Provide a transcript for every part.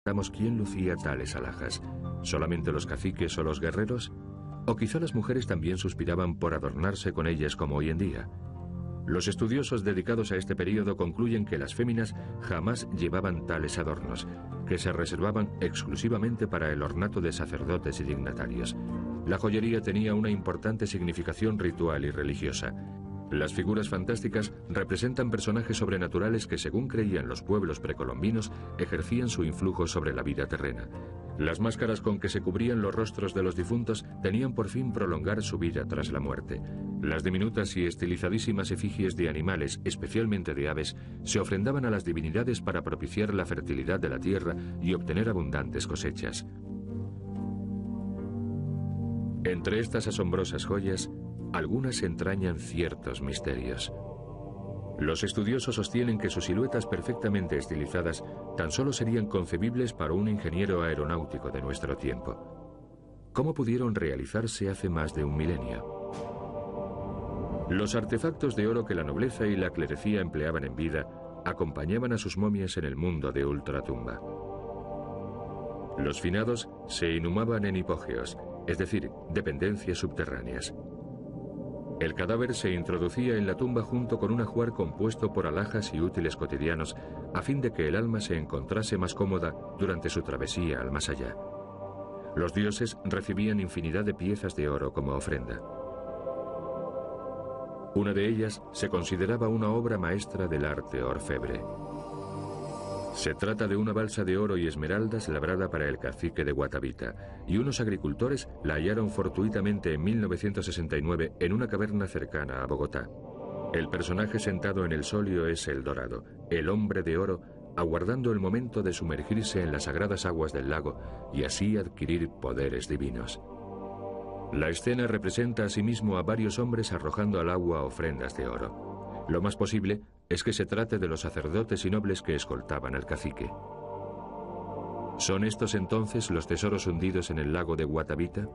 preguntamos quién lucía tales alhajas. ¿Solamente los caciques o los guerreros? ¿O quizá las mujeres también suspiraban por adornarse con ellas como hoy en día? Los estudiosos dedicados a este período concluyen que las féminas jamás llevaban tales adornos, que se reservaban exclusivamente para el ornato de sacerdotes y dignatarios. La joyería tenía una importante significación ritual y religiosa. Las figuras fantásticas representan personajes sobrenaturales que, según creían los pueblos precolombinos, ejercían su influjo sobre la vida terrena. Las máscaras con que se cubrían los rostros de los difuntos tenían por fin prolongar su vida tras la muerte. Las diminutas y estilizadísimas efigies de animales, especialmente de aves, se ofrendaban a las divinidades para propiciar la fertilidad de la tierra y obtener abundantes cosechas. Entre estas asombrosas joyas, algunas entrañan ciertos misterios. Los estudiosos sostienen que sus siluetas perfectamente estilizadas tan solo serían concebibles para un ingeniero aeronáutico de nuestro tiempo. ¿Cómo pudieron realizarse hace más de un milenio? Los artefactos de oro que la nobleza y la clerecía empleaban en vida acompañaban a sus momias en el mundo de ultratumba. Los finados se inhumaban en hipógeos, es decir, dependencias subterráneas. El cadáver se introducía en la tumba junto con un ajuar compuesto por alhajas y útiles cotidianos, a fin de que el alma se encontrase más cómoda durante su travesía al más allá. Los dioses recibían infinidad de piezas de oro como ofrenda. Una de ellas se consideraba una obra maestra del arte orfebre. Se trata de una balsa de oro y esmeraldas labrada para el cacique de Guatavita, y unos agricultores la hallaron fortuitamente en 1969 en una caverna cercana a Bogotá. El personaje sentado en el solio es el Dorado, el hombre de oro, aguardando el momento de sumergirse en las sagradas aguas del lago y así adquirir poderes divinos. La escena representa asimismo a varios hombres arrojando al agua ofrendas de oro. Lo más posible es que se trate de los sacerdotes y nobles que escoltaban al cacique. ¿Son estos entonces los tesoros hundidos en el lago de Guatavita?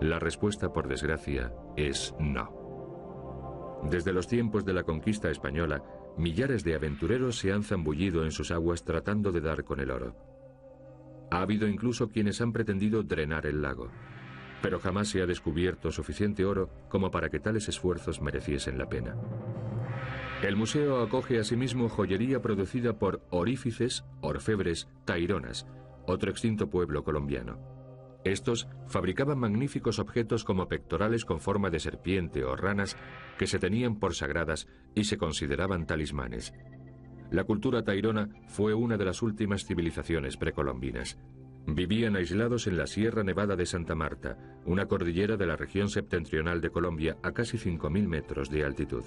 La respuesta, por desgracia, es no. Desde los tiempos de la conquista española, millares de aventureros se han zambullido en sus aguas tratando de dar con el oro. Ha habido incluso quienes han pretendido drenar el lago, pero jamás se ha descubierto suficiente oro como para que tales esfuerzos mereciesen la pena. El museo acoge asimismo joyería producida por orífices, orfebres, taironas, otro extinto pueblo colombiano. Estos fabricaban magníficos objetos como pectorales con forma de serpiente o ranas que se tenían por sagradas y se consideraban talismanes. La cultura tairona fue una de las últimas civilizaciones precolombinas. Vivían aislados en la Sierra Nevada de Santa Marta, una cordillera de la región septentrional de Colombia a casi 5.000 metros de altitud.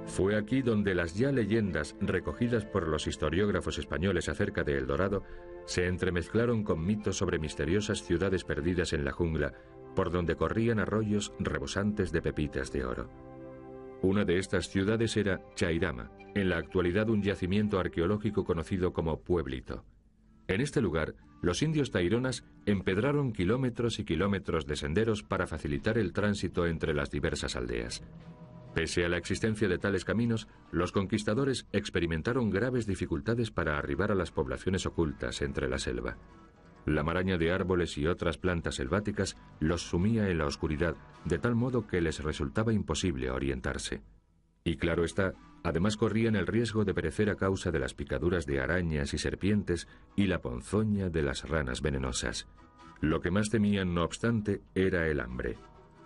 Fue aquí donde las ya leyendas recogidas por los historiógrafos españoles acerca de El Dorado se entremezclaron con mitos sobre misteriosas ciudades perdidas en la jungla, por donde corrían arroyos rebosantes de pepitas de oro. Una de estas ciudades era Chairama, en la actualidad un yacimiento arqueológico conocido como Pueblito. En este lugar, los indios taironas empedraron kilómetros y kilómetros de senderos para facilitar el tránsito entre las diversas aldeas. Pese a la existencia de tales caminos, los conquistadores experimentaron graves dificultades para arribar a las poblaciones ocultas entre la selva. La maraña de árboles y otras plantas selváticas los sumía en la oscuridad, de tal modo que les resultaba imposible orientarse. Y claro está, además corrían el riesgo de perecer a causa de las picaduras de arañas y serpientes y la ponzoña de las ranas venenosas. Lo que más temían, no obstante, era el hambre.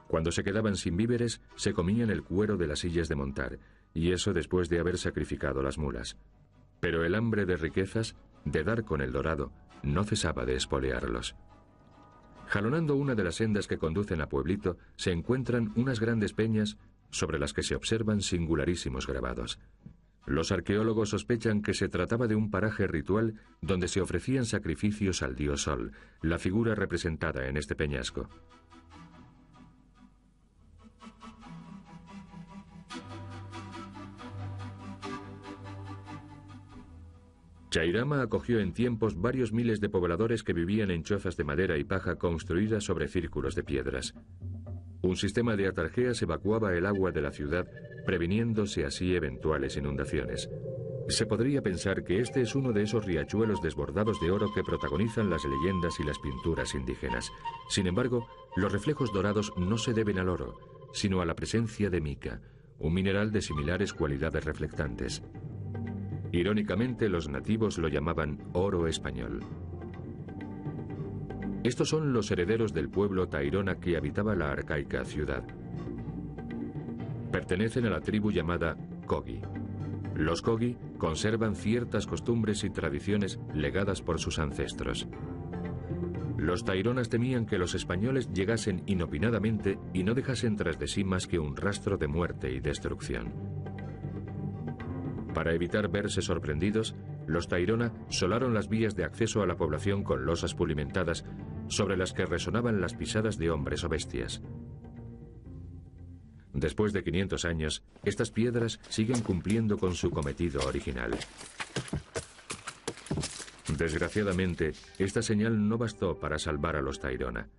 Cuando se quedaban sin víveres, se comían el cuero de las sillas de montar, y eso después de haber sacrificado las mulas. Pero el hambre de riquezas, de dar con el dorado, no cesaba de espolearlos. Jalonando una de las sendas que conducen a Pueblito, se encuentran unas grandes peñas sobre las que se observan singularísimos grabados. Los arqueólogos sospechan que se trataba de un paraje ritual donde se ofrecían sacrificios al dios Sol, la figura representada en este peñasco. Chairama acogió en tiempos varios miles de pobladores que vivían en chozas de madera y paja construidas sobre círculos de piedras. Un sistema de atarjeas evacuaba el agua de la ciudad, previniéndose así eventuales inundaciones. Se podría pensar que este es uno de esos riachuelos desbordados de oro que protagonizan las leyendas y las pinturas indígenas. Sin embargo, los reflejos dorados no se deben al oro, sino a la presencia de mica, un mineral de similares cualidades reflectantes. Irónicamente, los nativos lo llamaban oro español. Estos son los herederos del pueblo tairona que habitaba la arcaica ciudad. Pertenecen a la tribu llamada Kogi. Los Kogi conservan ciertas costumbres y tradiciones legadas por sus ancestros. Los taironas temían que los españoles llegasen inopinadamente y no dejasen tras de sí más que un rastro de muerte y destrucción. Para evitar verse sorprendidos, los tairona solaron las vías de acceso a la población con losas pulimentadas sobre las que resonaban las pisadas de hombres o bestias. Después de 500 años, estas piedras siguen cumpliendo con su cometido original. Desgraciadamente, esta señal no bastó para salvar a los tairona,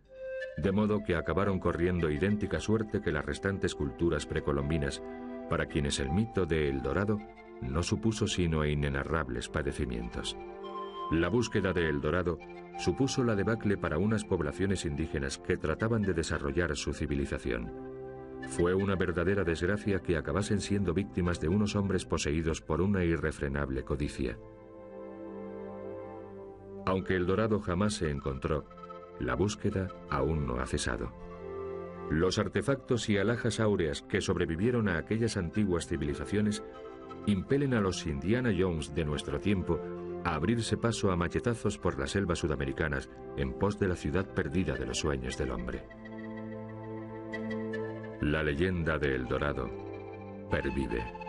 de modo que acabaron corriendo idéntica suerte que las restantes culturas precolombinas, para quienes el mito de El Dorado no supuso sino inenarrables padecimientos. La búsqueda de El Dorado supuso la debacle para unas poblaciones indígenas que trataban de desarrollar su civilización. Fue una verdadera desgracia que acabasen siendo víctimas de unos hombres poseídos por una irrefrenable codicia. Aunque El Dorado jamás se encontró, la búsqueda aún no ha cesado. Los artefactos y alhajas áureas que sobrevivieron a aquellas antiguas civilizaciones impelen a los Indiana Jones de nuestro tiempo a abrirse paso a machetazos por las selvas sudamericanas en pos de la ciudad perdida de los sueños del hombre. La leyenda de El Dorado pervive.